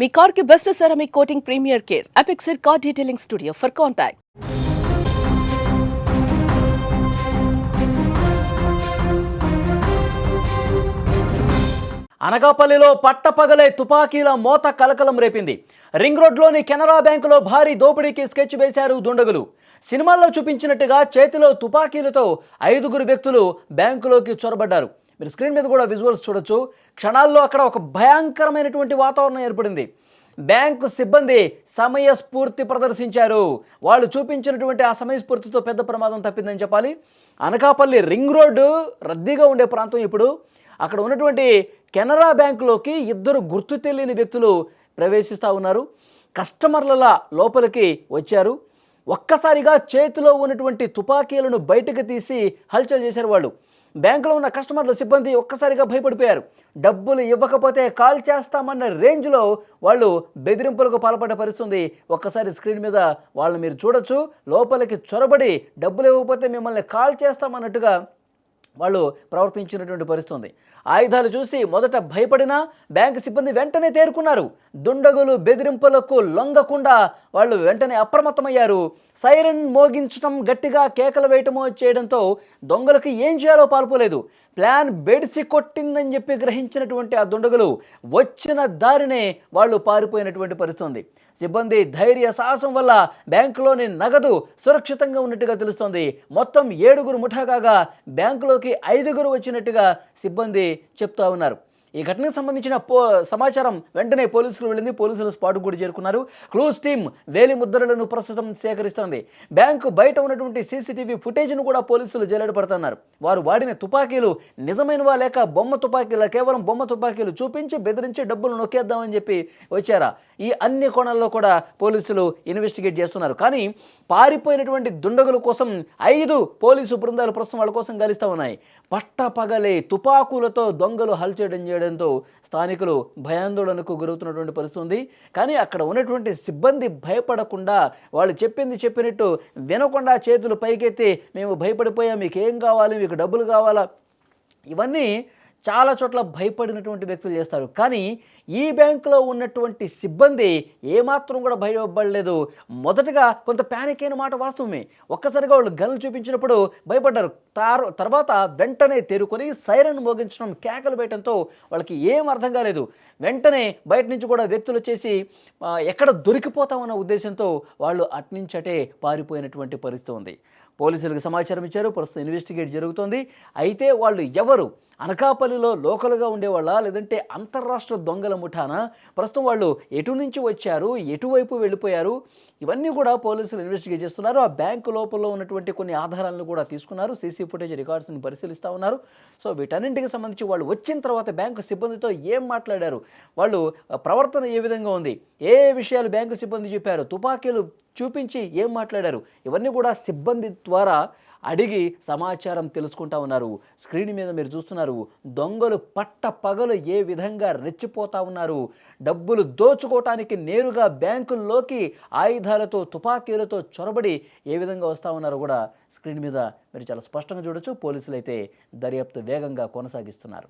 మీ car కి best ceramic coating premier care Apexer car detailing studio for contact. అనకాపల్లిలో పట్టపగలే తుపాకీల మోత కలకలం రేపింది. రింగ్ రోడ్లోని కెనరా బ్యాంకులో భారీ దోపిడీకి స్కెచ్ వేశారు దుండగులు. సినిమాల్లో చూపించినట్టుగా చేతిలో తుపాకీలతో 5 వ్యక్తులు బ్యాంకులోకి చొరబడ్డారు. మీరు స్క్రీన్ మీద కూడా విజువల్స్ చూడొచ్చు. క్షణాల్లో అక్కడ ఒక భయంకరమైనటువంటి వాతావరణం ఏర్పడింది. బ్యాంకు సిబ్బంది సమయస్ఫూర్తి ప్రదర్శించారు. వాళ్ళు చూపించినటువంటి ఆ సమయస్ఫూర్తితో పెద్ద ప్రమాదం తప్పిందని చెప్పాలి. అనకాపల్లి రింగ్ రోడ్డు రద్దీగా ఉండే ప్రాంతం. ఇప్పుడు అక్కడ ఉన్నటువంటి కెనరా బ్యాంకులోకి 2 గుర్తు తెలియని వ్యక్తులు ప్రవేశిస్తూ ఉన్నారు. కస్టమర్ల లోపలికి వచ్చారు. ఒక్కసారిగా చేతిలో ఉన్నటువంటి తుపాకీలను బయటకు తీసి హల్చల్ చేశారు. వాళ్ళు బ్యాంకులో ఉన్న కస్టమర్లు సిబ్బంది ఒక్కసారిగా భయపడిపోయారు. డబ్బులు ఇవ్వకపోతే కాల్ చేస్తామన్న రేంజ్లో వాళ్ళు బెదిరింపులకు పాల్పడే పరిస్థితుంది. ఒక్కసారి స్క్రీన్ మీద వాళ్ళని మీరు చూడొచ్చు. లోపలికి చొరబడి డబ్బులు ఇవ్వకపోతే మిమ్మల్ని కాల్ చేస్తామన్నట్టుగా వాళ్ళు ప్రవర్తించినటువంటి పరిస్థితి. ఆయుధాలు చూసి మొదట భయపడినా బ్యాంకు సిబ్బంది వెంటనే తేరుకున్నారు. దుండగులు బెదిరింపులకు లొంగకుండా వాళ్ళు వెంటనే అప్రమత్తమయ్యారు. సైరన్ మోగించడం, గట్టిగా కేకలు వేయటమో చేయడంతో దొంగలకు ఏం చేయాలో పాల్పోలేదు. ప్లాన్ బెడిసి కొట్టిందని చెప్పి గ్రహించినటువంటి ఆ దుండగులు వచ్చిన దారినే వాళ్ళు పారిపోయినటువంటి పరిస్థితి. సిబ్బంది ధైర్య సాహసం వల్ల బ్యాంకులోని నగదు సురక్షితంగా ఉన్నట్టుగా తెలుస్తోంది. మొత్తం 7 ముఠా కాగా బ్యాంకులోకి 5 వచ్చినట్టుగా సిబ్బంది చెప్తా ఉన్నారు. ఈ ఘటనకు సంబంధించిన సమాచారం వెంటనే పోలీసులు వెళ్ళింది. పోలీసులు స్పాట్కు కూడా చేరుకున్నారు. క్లూస్ టీమ్ వేలి ముద్రలను ప్రస్తుతం సేకరిస్తోంది. బ్యాంకు బయట ఉన్నటువంటి సీసీటీవీ ఫుటేజ్ను కూడా పోలీసులు జల్లెడపడుతున్నారు. వారు వాడిన తుపాకీలు నిజమైనవా లేక బొమ్మ తుపాకీల, కేవలం బొమ్మ తుపాకీలు చూపించి బెదిరించి డబ్బులు నొక్కేద్దామని చెప్పి వచ్చారా? ఈ అన్ని కోణాల్లో కూడా పోలీసులు ఇన్వెస్టిగేట్ చేస్తున్నారు. కానీ పారిపోయినటువంటి దుండగుల కోసం 5 పోలీసు బృందాలు ప్రస్తుతం వాళ్ళ కోసం గాలిస్తూ ఉన్నాయి. పట్టపగలే తుపాకులతో దొంగలు చేయడంతో స్థానికులు భయాందోళనకు గురవుతున్నటువంటి పరిస్థితి ఉంది. కానీ అక్కడ ఉన్నటువంటి సిబ్బంది భయపడకుండా, వాళ్ళు చెప్పినట్టు వినకుండా చేతులు పైకెత్తి మేము భయపడిపోయాం, మీకు ఏం కావాలి, మీకు డబ్బులు కావాలా, ఇవన్నీ చాలా చోట్ల భయపడినటువంటి వ్యక్తులు చేస్తారు. కానీ ఈ బ్యాంకులో ఉన్నటువంటి సిబ్బంది ఏమాత్రం కూడా భయపడలేదు. మొదటగా కొంత ప్యానిక్ అయిన మాట వాస్తవమే. ఒక్కసారిగా వాళ్ళు గన్లు చూపించినప్పుడు భయపడ్డారు. తర్వాత వెంటనే తేరుకొని సైరన్ మోగించడం, కేకలు వేయడంతో వాళ్ళకి ఏం అర్థం కాలేదు. వెంటనే బయట నుంచి కూడా వ్యక్తులు వచ్చేసి ఎక్కడ దొరికిపోతామన్న ఉద్దేశంతో వాళ్ళు అట్నుంచటే పారిపోయినటువంటి పరిస్థితి ఉంది. పోలీసులకు సమాచారం ఇచ్చారు. ప్రస్తుతం ఇన్వెస్టిగేట్ జరుగుతోంది. అయితే వాళ్ళు ఎవరు? అనకాపల్లిలో లోకల్గా ఉండేవాళ్ళ, లేదంటే అంతర్రాష్ట్ర దొంగల ముఠానా? ప్రస్తుతం వాళ్ళు ఎటు నుంచి వచ్చారు, ఎటువైపు వెళ్ళిపోయారు, ఇవన్నీ కూడా పోలీసులు ఇన్వెస్టిగేట్ చేస్తున్నారు. ఆ బ్యాంకు లోపల ఉన్నటువంటి కొన్ని ఆధారాలను కూడా తీసుకున్నారు. సీసీ ఫుటేజ్ రికార్డ్స్ని పరిశీలిస్తూ ఉన్నారు. సో వీటన్నింటికి సంబంధించి వాళ్ళు వచ్చిన తర్వాత బ్యాంకు సిబ్బందితో ఏం మాట్లాడారు, వాళ్ళు ప్రవర్తన ఏ విధంగా ఉంది, ఏ విషయాలు బ్యాంకు సిబ్బంది చెప్పారు, తుపాకీలు చూపించి ఏం మాట్లాడారు, ఇవన్నీ కూడా సిబ్బంది ద్వారా అడిగి సమాచారం తెలుసుకుంటా ఉన్నారు. స్క్రీన్ మీద మీరు చూస్తున్నారు. దొంగలు పట్టపగలు ఏ విధంగా రెచ్చిపోతా ఉన్నారు. డబ్బులు దోచుకోవటానికి నేరుగా బ్యాంకుల్లోకి ఆయుధాలతో, తుపాకీలతో చొరబడి ఏ విధంగా వస్తూ ఉన్నారో కూడా స్క్రీన్ మీద మీరు చాలా స్పష్టంగా చూడొచ్చు. పోలీసులు అయితే దర్యాప్తు వేగంగా కొనసాగిస్తున్నారు.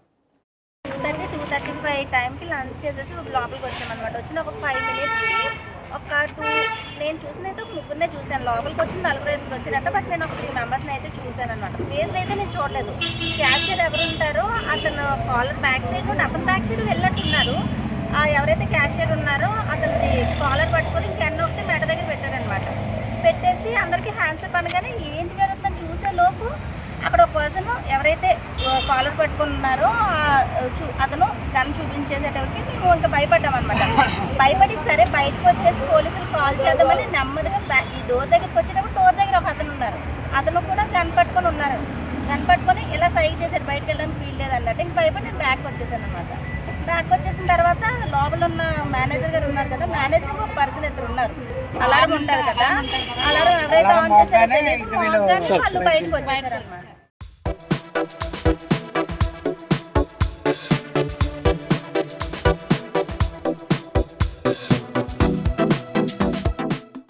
2:35 టైంకి లంచ్ చేసేసి లోపలికి వచ్చామన్నమాట. వచ్చిన ఒక 5 మినిట్స్కి ఒక 2 నేను చూసినైతే ఒక 3 చూశాను. లోపలికి వచ్చిన 4-5 వచ్చినట్ట. బట్ నేను ఒక 3 మెంబర్స్ని అయితే చూశాను అనమాట. ఫేస్ అయితే నేను చూడలేదు. క్యాషియర్ ఎవరు ఉంటారో అతను కాలర్ బ్యాక్ సైడ్ నుండి అతను బ్యాక్ సైడ్ వెళ్ళట్టున్నారు. ఎవరైతే క్యాషియర్ ఉన్నారో అతనిది కాలర్ పట్టుకొని ఇంకెన్న ఒకటి మెడ దగ్గర పెట్టారనమాట. పెట్టేసి అందరికీ హ్యాండ్సప్ అనగానే ఏంటి జరుగుతుందని చూసే లోపు అక్కడ ఒక పర్సన్ ఎవరైతే కాలర్ పట్టుకుని ఉన్నారో అతను గన్ చూపించేసేటప్పటికి మేము ఇంకా భయపడ్డామన్నమాట. భయపడి సరే బయటకు వచ్చేసి పోలీసులు కాల్ చేద్దామని నెమ్మదిగా ఈ డోర్ దగ్గరికి వచ్చేటప్పుడు డోర్ దగ్గర ఒక అతను ఉన్నారు. అతను కూడా గన్ పట్టుకొని ఉన్నారు. గన్ పట్టుకొని ఇలా సైజ్ చేశారు, బయటకు వెళ్ళడానికి ఫీల్ లేదు అన్నట్టు. ఇంక భయపడి నేను బ్యాక్ వచ్చేసాను అనమాట. బ్యాక్ వచ్చేసిన తర్వాత లోపల ఉన్న మేనేజర్ గారు ఉన్నారు కదా, మేనేజర్ ఒక పర్సన్ ఇద్దరు ఉన్నారు. అలారం ఉంటారు కదా, అలారం ఎవరైతే ఆన్ చేశారో తెలియదు, వాళ్ళు బయటకు వచ్చేసారు అనమాట.